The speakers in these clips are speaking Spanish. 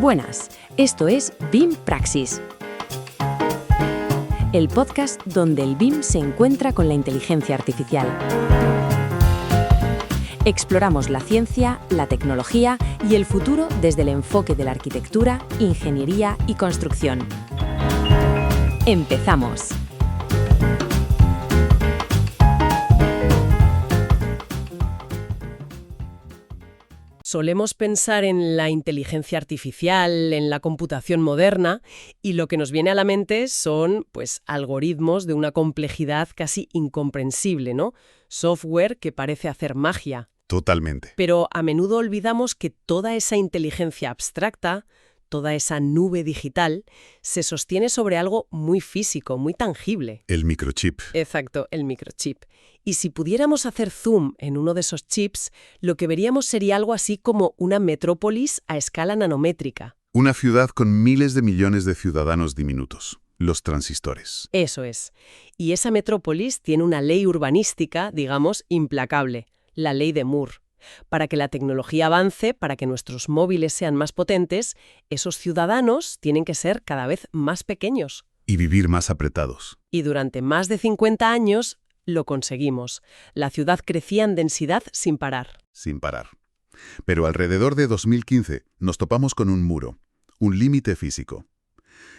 Buenas, esto es BIM Praxis, el podcast donde el BIM se encuentra con la inteligencia artificial. Exploramos la ciencia, la tecnología y el futuro desde el enfoque de la arquitectura, ingeniería y construcción. ¡Empezamos! Solemos pensar en la inteligencia artificial, en la computación moderna, y lo que nos viene a la mente son, algoritmos de una complejidad casi incomprensible, ¿no? Software que parece hacer magia. Totalmente. Pero a menudo olvidamos que toda esa inteligencia abstracta, toda esa nube digital, se sostiene sobre algo muy físico, muy tangible. El microchip. Exacto, el microchip. Y si pudiéramos hacer zoom en uno de esos chips, lo que veríamos sería algo así como una metrópolis a escala nanométrica. Una ciudad con miles de millones de ciudadanos diminutos, los transistores. Eso es. Y esa metrópolis tiene una ley urbanística, digamos, implacable, la ley de Moore. Para que la tecnología avance, para que nuestros móviles sean más potentes, esos ciudadanos tienen que ser cada vez más pequeños. Y vivir más apretados. Y durante más de 50 años lo conseguimos. La ciudad crecía en densidad sin parar. Sin parar. Pero alrededor de 2015 nos topamos con un muro, un límite físico.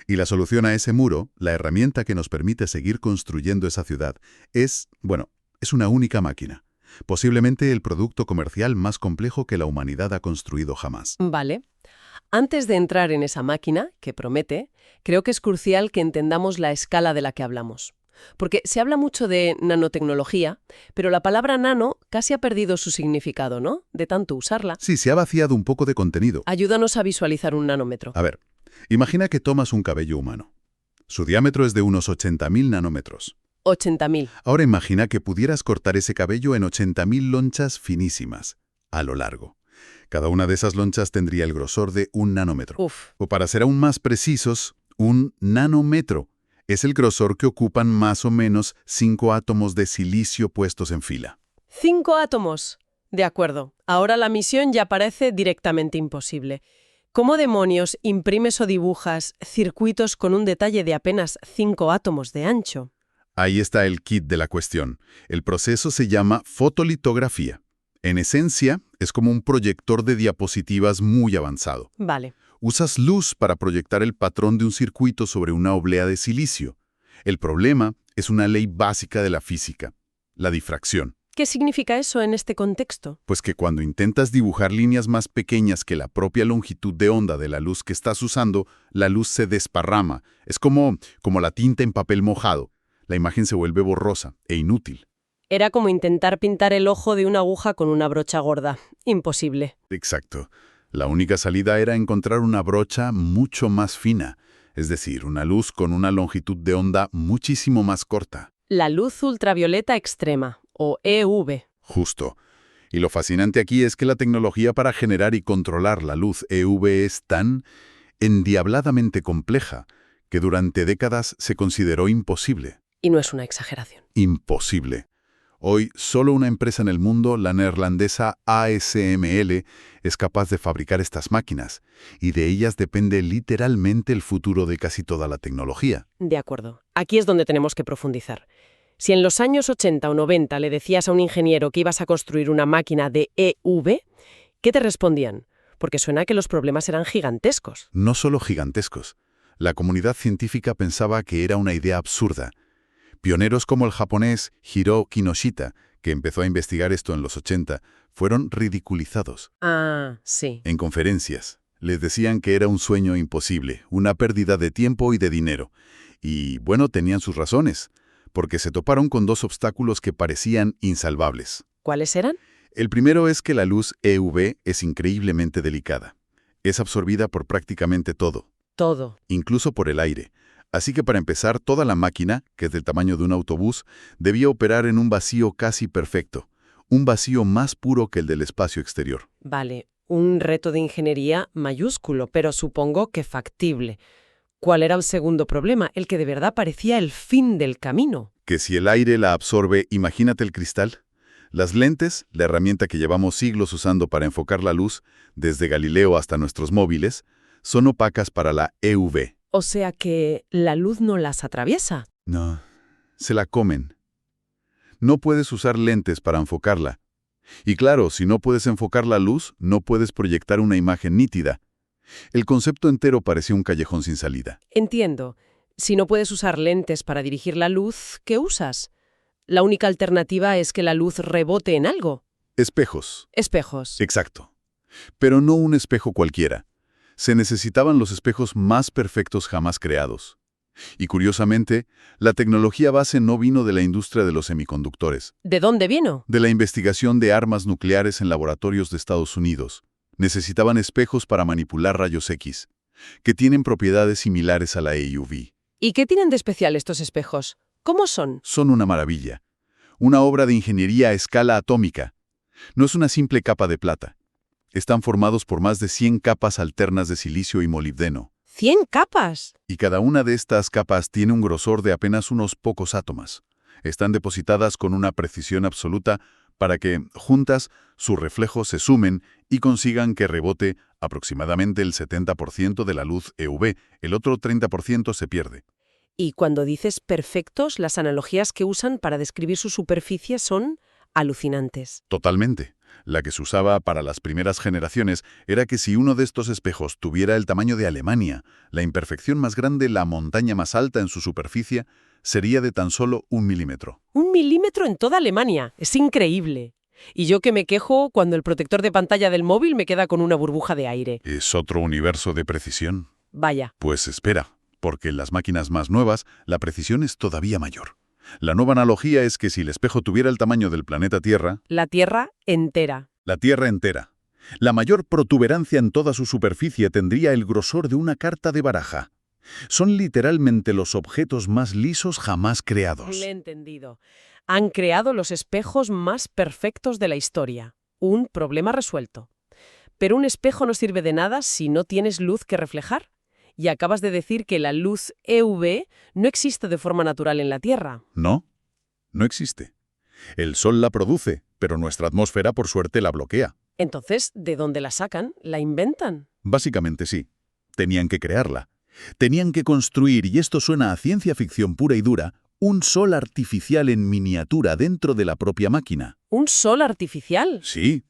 Y la solución a ese muro, la herramienta que nos permite seguir construyendo esa ciudad, es una única máquina. Posiblemente el producto comercial más complejo que la humanidad ha construido jamás. Vale. Antes de entrar en esa máquina, que promete, creo que es crucial que entendamos la escala de la que hablamos. Porque se habla mucho de nanotecnología, pero la palabra nano casi ha perdido su significado, ¿no? De tanto usarla. Sí, se ha vaciado un poco de contenido. Ayúdanos a visualizar un nanómetro. A ver, imagina que tomas un cabello humano. Su diámetro es de unos 80.000 nanómetros. 80.000. Ahora imagina que pudieras cortar ese cabello en 80.000 lonchas finísimas, a lo largo. Cada una de esas lonchas tendría el grosor de un nanómetro. Uf. O para ser aún más precisos, un nanómetro. Es el grosor que ocupan más o menos 5 átomos de silicio puestos en fila. 5 átomos. De acuerdo. Ahora la misión ya parece directamente imposible. ¿Cómo demonios imprimes o dibujas circuitos con un detalle de apenas 5 átomos de ancho? Ahí está el kit de la cuestión. El proceso se llama fotolitografía. En esencia, es como un proyector de diapositivas muy avanzado. Vale. Usas luz para proyectar el patrón de un circuito sobre una oblea de silicio. El problema es una ley básica de la física, la difracción. ¿Qué significa eso en este contexto? Pues que cuando intentas dibujar líneas más pequeñas que la propia longitud de onda de la luz que estás usando, la luz se desparrama. Es como la tinta en papel mojado. La imagen se vuelve borrosa e inútil. Era como intentar pintar el ojo de una aguja con una brocha gorda. Imposible. Exacto. La única salida era encontrar una brocha mucho más fina, es decir, una luz con una longitud de onda muchísimo más corta. La luz ultravioleta extrema, o EUV. Justo. Y lo fascinante aquí es que la tecnología para generar y controlar la luz EUV es tan endiabladamente compleja que durante décadas se consideró imposible. Y no es una exageración. Imposible. Hoy, solo una empresa en el mundo, la neerlandesa ASML, es capaz de fabricar estas máquinas, y de ellas depende literalmente el futuro de casi toda la tecnología. De acuerdo. Aquí es donde tenemos que profundizar. Si en los años 80 o 90 le decías a un ingeniero que ibas a construir una máquina de EUV, ¿qué te respondían? Porque suena que los problemas eran gigantescos. No solo gigantescos. La comunidad científica pensaba que era una idea absurda. Pioneros como el japonés Hiro Kinoshita, que empezó a investigar esto en los 80, fueron ridiculizados. Ah, sí. En conferencias. Les decían que era un sueño imposible, una pérdida de tiempo y de dinero. Y tenían sus razones, porque se toparon con dos obstáculos que parecían insalvables. ¿Cuáles eran? El primero es que la luz EUV es increíblemente delicada. Es absorbida por prácticamente todo. Todo. Incluso por el aire. Así que para empezar, toda la máquina, que es del tamaño de un autobús, debía operar en un vacío casi perfecto, un vacío más puro que el del espacio exterior. Vale, un reto de ingeniería mayúsculo, pero supongo que factible. ¿Cuál era el segundo problema? El que de verdad parecía el fin del camino. Que si el aire la absorbe, imagínate el cristal. Las lentes, la herramienta que llevamos siglos usando para enfocar la luz, desde Galileo hasta nuestros móviles, son opacas para la EUV. O sea que la luz no las atraviesa. No, se la comen. No puedes usar lentes para enfocarla. Y claro, si no puedes enfocar la luz, no puedes proyectar una imagen nítida. El concepto entero parecía un callejón sin salida. Entiendo. Si no puedes usar lentes para dirigir la luz, ¿qué usas? La única alternativa es que la luz rebote en algo. Espejos. Espejos. Exacto. Pero no un espejo cualquiera. Se necesitaban los espejos más perfectos jamás creados. Y curiosamente, la tecnología base no vino de la industria de los semiconductores, ¿De dónde vino? de la investigación de armas nucleares en laboratorios de Estados Unidos. Necesitaban espejos para manipular rayos X, que tienen propiedades similares a la EUV. ¿Y qué tienen de especial estos espejos? ¿Cómo son? Son una maravilla. Una obra de ingeniería a escala atómica. No es una simple capa de plata. Están formados por más de 100 capas alternas de silicio y molibdeno. ¡100 capas! Y cada una de estas capas tiene un grosor de apenas unos pocos átomos. Están depositadas con una precisión absoluta para que, juntas, sus reflejos se sumen y consigan que rebote aproximadamente el 70% de la luz EUV. El otro 30% se pierde. Y cuando dices perfectos, las analogías que usan para describir su superficie son alucinantes. Totalmente. La que se usaba para las primeras generaciones era que si uno de estos espejos tuviera el tamaño de Alemania, la imperfección más grande, la montaña más alta en su superficie, sería de tan solo 1 milímetro. 1 milímetro en toda Alemania. Es increíble. Y yo que me quejo cuando el protector de pantalla del móvil me queda con una burbuja de aire. ¿Es otro universo de precisión? Vaya. Pues espera, porque en las máquinas más nuevas la precisión es todavía mayor. La nueva analogía es que si el espejo tuviera el tamaño del planeta Tierra, La Tierra entera. la Tierra entera, la mayor protuberancia en toda su superficie tendría el grosor de una carta de baraja. Son literalmente los objetos más lisos jamás creados. Le he entendido. Han creado los espejos más perfectos de la historia. Un problema resuelto. Pero un espejo no sirve de nada si no tienes luz que reflejar. Y acabas de decir que la luz EUV no existe de forma natural en la Tierra. No, no existe. El Sol la produce, pero nuestra atmósfera por suerte la bloquea. Entonces, ¿de dónde la sacan? ¿La inventan? Básicamente sí. Tenían que crearla. Tenían que construir, y esto suena a ciencia ficción pura y dura, un sol artificial en miniatura dentro de la propia máquina. ¿Un sol artificial? Sí.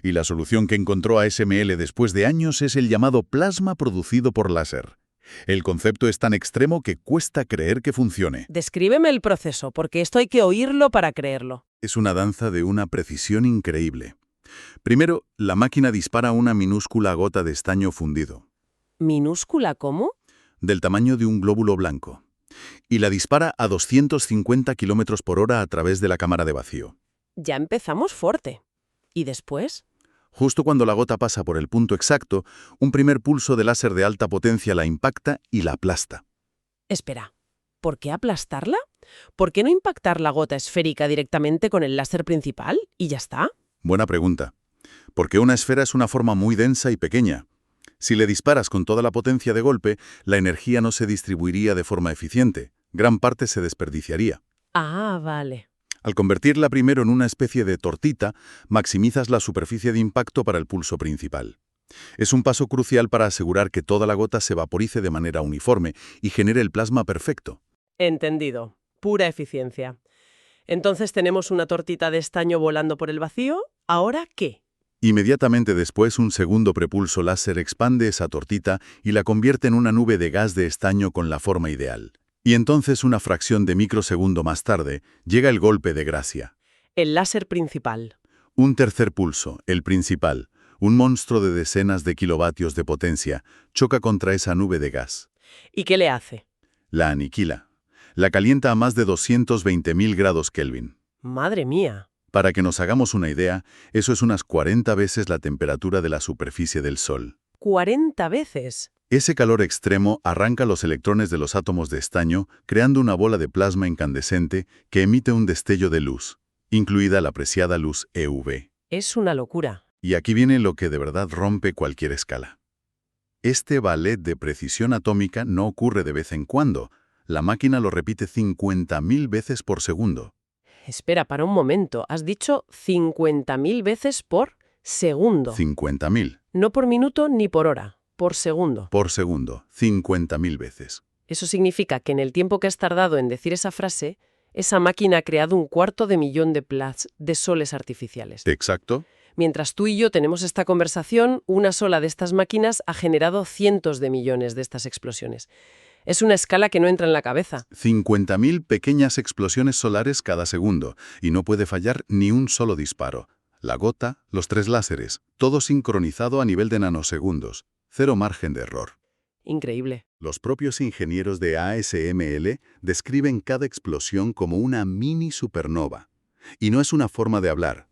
Y la solución que encontró ASML después de años es el llamado plasma producido por láser. El concepto es tan extremo que cuesta creer que funcione. Descríbeme el proceso, porque esto hay que oírlo para creerlo. Es una danza de una precisión increíble. Primero, la máquina dispara una minúscula gota de estaño fundido, ¿Minúscula cómo? del tamaño de un glóbulo blanco, y la dispara a 250 km por hora a través de la cámara de vacío. Ya empezamos fuerte. ¿Y después? Justo cuando la gota pasa por el punto exacto, un primer pulso de láser de alta potencia la impacta y la aplasta. Espera, ¿por qué aplastarla? ¿Por qué no impactar la gota esférica directamente con el láser principal y ya está? Buena pregunta. Porque una esfera es una forma muy densa y pequeña. Si le disparas con toda la potencia de golpe, la energía no se distribuiría de forma eficiente. Gran parte se desperdiciaría. Ah, vale. Al convertirla primero en una especie de tortita, maximizas la superficie de impacto para el pulso principal. Es un paso crucial para asegurar que toda la gota se vaporice de manera uniforme y genere el plasma perfecto. Entendido. Pura eficiencia. Entonces tenemos una tortita de estaño volando por el vacío. ¿Ahora qué? Inmediatamente después, un segundo prepulso láser expande esa tortita y la convierte en una nube de gas de estaño con la forma ideal. Y entonces, una fracción de microsegundo más tarde, llega el golpe de gracia. El láser principal. Un tercer pulso, el principal, un monstruo de decenas de kilovatios de potencia, choca contra esa nube de gas. ¿Y qué le hace? La aniquila. La calienta a más de 220.000 grados Kelvin. Madre mía. Para que nos hagamos una idea, eso es unas 40 veces la temperatura de la superficie del Sol. 40 veces. Ese calor extremo arranca los electrones de los átomos de estaño, creando una bola de plasma incandescente que emite un destello de luz, incluida la apreciada luz EUV. Es una locura. Y aquí viene lo que de verdad rompe cualquier escala. Este ballet de precisión atómica no ocurre de vez en cuando. La máquina lo repite 50.000 veces por segundo. Espera, para un momento. Has dicho 50.000 veces por segundo. 50.000. No por minuto ni por hora. por segundo. Por segundo, 50.000 veces. Eso significa que en el tiempo que has tardado en decir esa frase, esa máquina ha creado 250.000 de soles artificiales. Exacto. Mientras tú y yo tenemos esta conversación, una sola de estas máquinas ha generado cientos de millones de estas explosiones. Es una escala que no entra en la cabeza. 50.000 pequeñas explosiones solares cada segundo, y no puede fallar ni un solo disparo. La gota, los 3 láseres, todo sincronizado a nivel de nanosegundos. Cero margen de error. Increíble. Los propios ingenieros de ASML describen cada explosión como una mini supernova. Y no es una forma de hablar.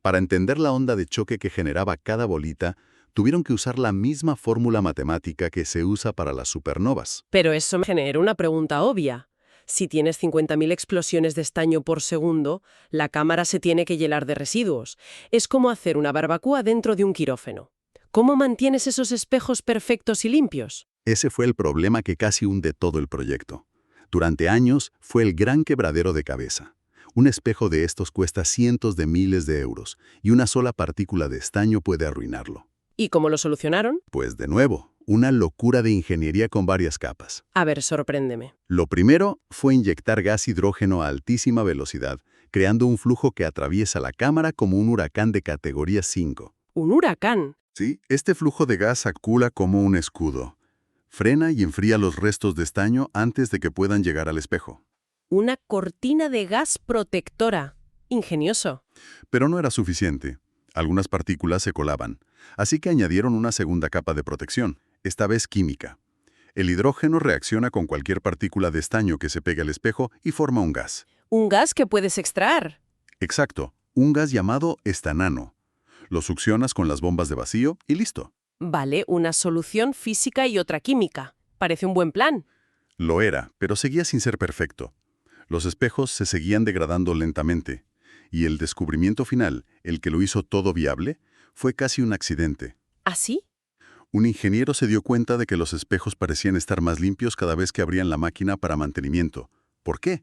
Para entender la onda de choque que generaba cada bolita, tuvieron que usar la misma fórmula matemática que se usa para las supernovas. Pero eso me genera una pregunta obvia. Si tienes 50.000 explosiones de estaño por segundo, la cámara se tiene que llenar de residuos. Es como hacer una barbacoa dentro de un quirófano. ¿Cómo mantienes esos espejos perfectos y limpios? Ese fue el problema que casi hunde todo el proyecto. Durante años fue el gran quebradero de cabeza. Un espejo de estos cuesta cientos de miles de euros, y una sola partícula de estaño puede arruinarlo. ¿Y cómo lo solucionaron? Pues de nuevo, una locura de ingeniería con varias capas. A ver, sorpréndeme. Lo primero fue inyectar gas hidrógeno a altísima velocidad, creando un flujo que atraviesa la cámara como un huracán de categoría 5. ¿Un huracán? Sí, este flujo de gas acula como un escudo. Frena y enfría los restos de estaño antes de que puedan llegar al espejo. Una cortina de gas protectora. Ingenioso. Pero no era suficiente. Algunas partículas se colaban, así que añadieron una segunda capa de protección, esta vez química. El hidrógeno reacciona con cualquier partícula de estaño que se pegue al espejo y forma un gas. ¿Un gas que puedes extraer? Exacto, un gas llamado estanano. Lo succionas con las bombas de vacío y listo. Vale, una solución física y otra química. Parece un buen plan. Lo era, pero seguía sin ser perfecto. Los espejos se seguían degradando lentamente, y el descubrimiento final, el que lo hizo todo viable, fue casi un accidente. ¿Así? Un ingeniero se dio cuenta de que los espejos parecían estar más limpios cada vez que abrían la máquina para mantenimiento. ¿Por qué?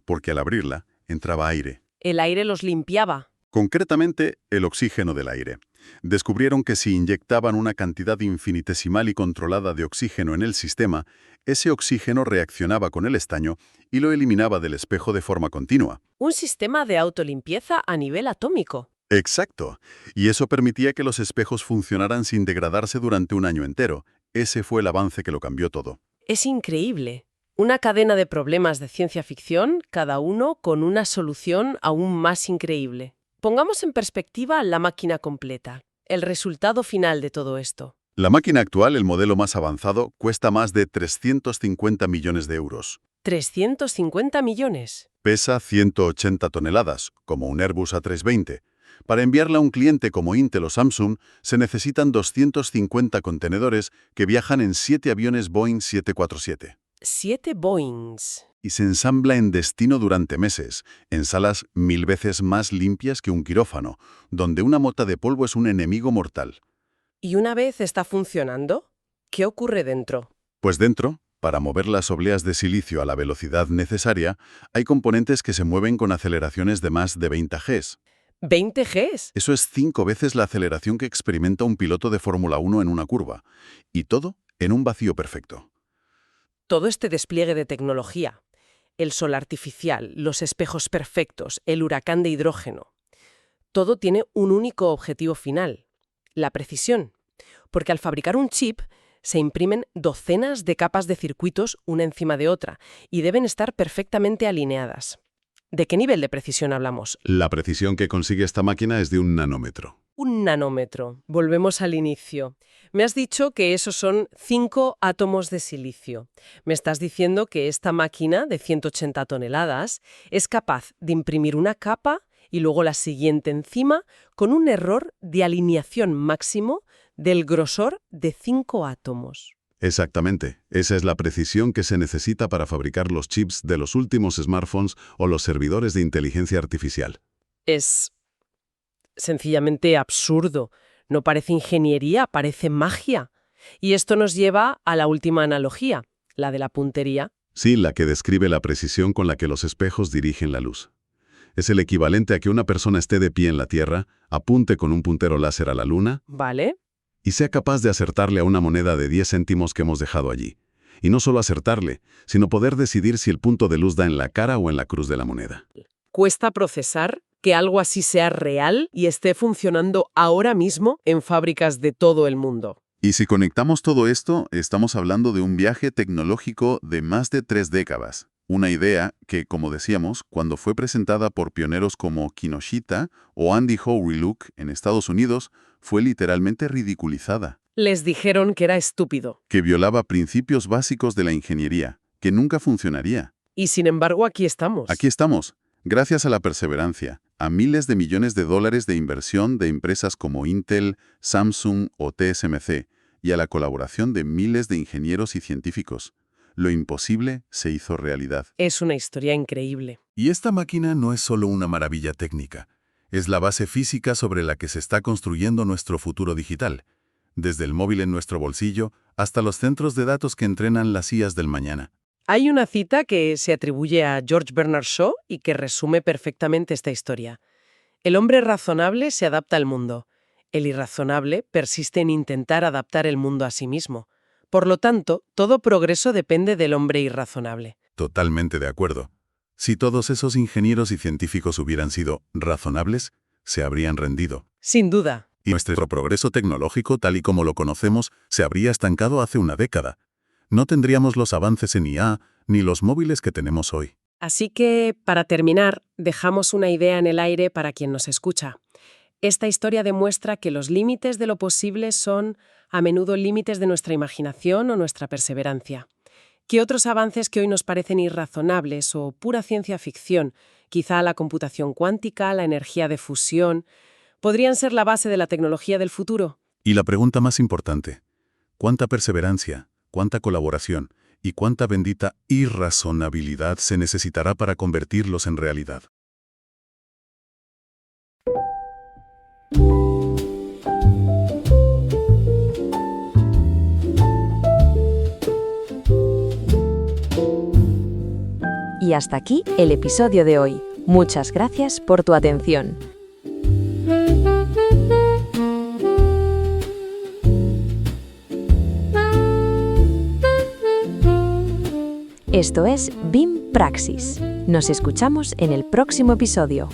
Porque al abrirla, entraba aire. El aire los limpiaba. Concretamente, el oxígeno del aire. Descubrieron que si inyectaban una cantidad infinitesimal y controlada de oxígeno en el sistema, ese oxígeno reaccionaba con el estaño y lo eliminaba del espejo de forma continua. Un sistema de autolimpieza a nivel atómico. Exacto. Y eso permitía que los espejos funcionaran sin degradarse durante un año entero. Ese fue el avance que lo cambió todo. Es increíble. Una cadena de problemas de ciencia ficción, cada uno con una solución aún más increíble. Pongamos en perspectiva la máquina completa, el resultado final de todo esto. La máquina actual, el modelo más avanzado, cuesta más de 350 millones de euros. ¿350 millones? Pesa 180 toneladas, como un Airbus A320. Para enviarla a un cliente como Intel o Samsung, se necesitan 250 contenedores que viajan en 7 aviones Boeing 747. 7 Boeings. Y se ensambla en destino durante meses, en salas 1000 veces más limpias que un quirófano, donde una mota de polvo es un enemigo mortal. ¿Y una vez está funcionando? ¿Qué ocurre dentro? Pues dentro, para mover las obleas de silicio a la velocidad necesaria, hay componentes que se mueven con aceleraciones de más de 20 Gs. ¿20 Gs? Eso es 5 veces la aceleración que experimenta un piloto de Fórmula 1 en una curva. Y todo en un vacío perfecto. Todo este despliegue de tecnología, el sol artificial, los espejos perfectos, el huracán de hidrógeno, todo tiene un único objetivo final, la precisión. Porque al fabricar un chip, se imprimen docenas de capas de circuitos una encima de otra y deben estar perfectamente alineadas. ¿De qué nivel de precisión hablamos? La precisión que consigue esta máquina es de 1 nanómetro. Un nanómetro. Volvemos al inicio. Me has dicho que esos son 5 átomos de silicio. Me estás diciendo que esta máquina de 180 toneladas es capaz de imprimir una capa y luego la siguiente encima con un error de alineación máximo del grosor de 5 átomos. Exactamente. Esa es la precisión que se necesita para fabricar los chips de los últimos smartphones o los servidores de inteligencia artificial. Es sencillamente absurdo. No parece ingeniería, parece magia. Y esto nos lleva a la última analogía, la de la puntería. Sí, la que describe la precisión con la que los espejos dirigen la luz. Es el equivalente a que una persona esté de pie en la Tierra, apunte con un puntero láser a la Luna. ¿Vale? y sea capaz de acertarle a una moneda de 10 céntimos que hemos dejado allí. Y no solo acertarle, sino poder decidir si el punto de luz da en la cara o en la cruz de la moneda. Cuesta procesar que algo así sea real y esté funcionando ahora mismo en fábricas de todo el mundo. Y si conectamos todo esto, estamos hablando de un viaje tecnológico de más de 3 décadas. Una idea que, como decíamos, cuando fue presentada por pioneros como Kinoshita o Andy Howe-Riluk en Estados Unidos, fue literalmente ridiculizada. Les dijeron que era estúpido. Que violaba principios básicos de la ingeniería, que nunca funcionaría. Y sin embargo, aquí estamos. Aquí estamos, gracias a la perseverancia, a miles de millones de dólares de inversión de empresas como Intel, Samsung o TSMC, y a la colaboración de miles de ingenieros y científicos. Lo imposible se hizo realidad. Es una historia increíble. Y esta máquina no es solo una maravilla técnica, es la base física sobre la que se está construyendo nuestro futuro digital, desde el móvil en nuestro bolsillo hasta los centros de datos que entrenan las IAs del mañana. Hay una cita que se atribuye a George Bernard Shaw y que resume perfectamente esta historia. El hombre razonable se adapta al mundo. El irrazonable persiste en intentar adaptar el mundo a sí mismo. Por lo tanto, todo progreso depende del hombre irrazonable. Totalmente de acuerdo. Si todos esos ingenieros y científicos hubieran sido razonables, se habrían rendido. Sin duda. Y nuestro progreso tecnológico, tal y como lo conocemos, se habría estancado hace una década. No tendríamos los avances en IA ni los móviles que tenemos hoy. Así que, para terminar, dejamos una idea en el aire para quien nos escucha. Esta historia demuestra que los límites de lo posible son, a menudo, límites de nuestra imaginación o nuestra perseverancia. Que otros avances que hoy nos parecen irrazonables o pura ciencia ficción, quizá la computación cuántica, la energía de fusión, podrían ser la base de la tecnología del futuro. Y la pregunta más importante, ¿cuánta perseverancia, cuánta colaboración y cuánta bendita irrazonabilidad se necesitará para convertirlos en realidad? Y hasta aquí el episodio de hoy. Muchas gracias por tu atención. Esto es BIM Praxis. Nos escuchamos en el próximo episodio.